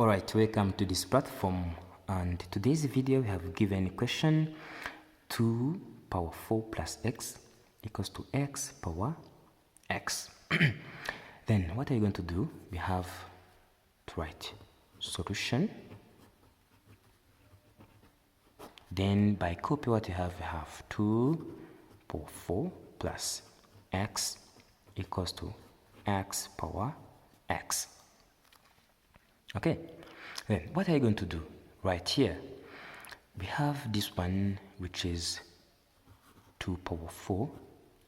Alright, welcome to this platform, and today's video we have given a question 2 power 4 plus x equals to x power x. Then what are you going to do? We have to write solution. Then by copy what we have 2 power 4 plus x equals to x power x. Okay, then what are you going to do? Right here we have this one, which is 2 power 4,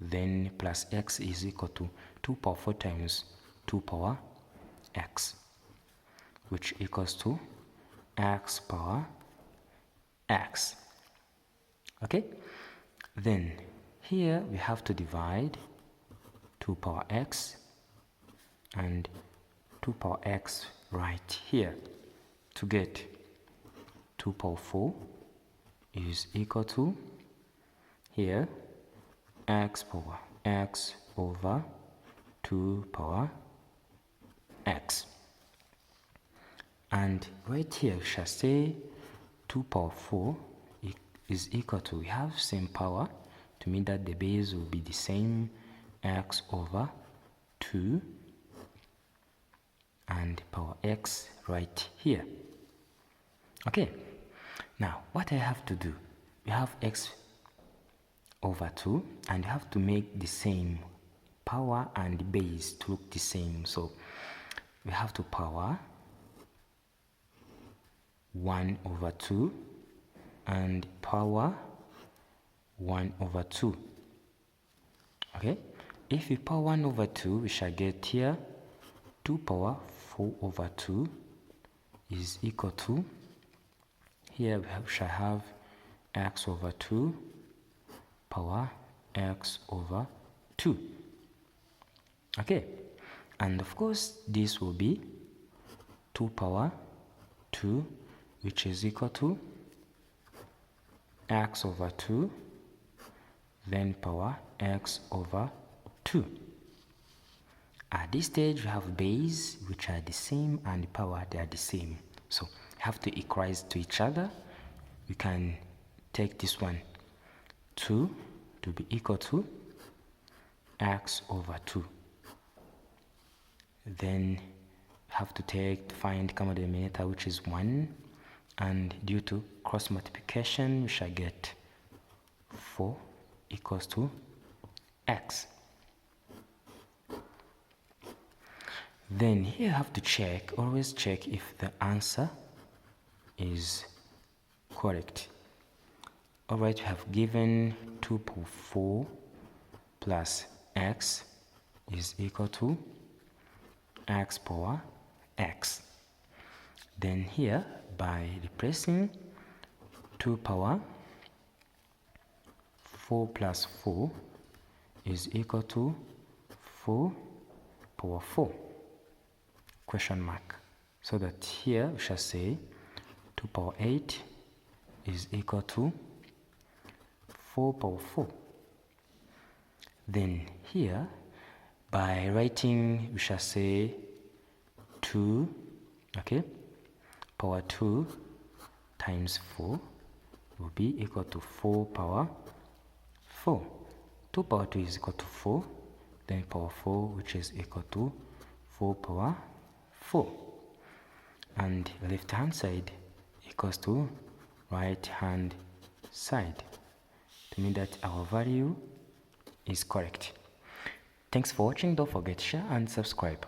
then plus x is equal to 2 power 4 times 2 power x, which equals to x power x. Okay, then here we have to divide 2 power x and 2 power x right here to get 2 power 4 is equal to here x power x over 2 power x. And right here we shall say 2 power 4 is equal to, we have same power, to mean that the base will be the same, x over 2 and power x right here. Okay, now what I have to do, we have x over 2 and you have to make the same power and base to look the same, so we have to power 1 over 2 and power 1 over 2. Okay, if we power 1 over 2, we shall get here 2 power 4 over 2 is equal to, here we shall have x over 2 power x over 2. Okay, and of course this will be 2 power 2, which is equal to x over 2 then power x over 2. At this stage we have base which are the same and power, they are the same, so have to equalize to each other. We can take this one 2 to be equal to x over 2. Then have to find common denominator, which is 1, and due to cross multiplication we shall get 4 equals to x. Then here you have to check, always check if the answer is correct. Alright, we have given 2 power 4 plus x is equal to x power x. Then here by replacing 2 power 4 plus 4 is equal to 4 power 4 question mark, so that here we shall say 2 power 8 is equal to 4 power 4. Then here by writing we shall say 2, okay, power 2 times 4 will be equal to 4 power 4. 2 power 2 is equal to 4, then power 4, which is equal to 4 power 4, and left hand side equals to right hand side, to mean that our value is correct. Thanks for watching. Don't forget to share and subscribe.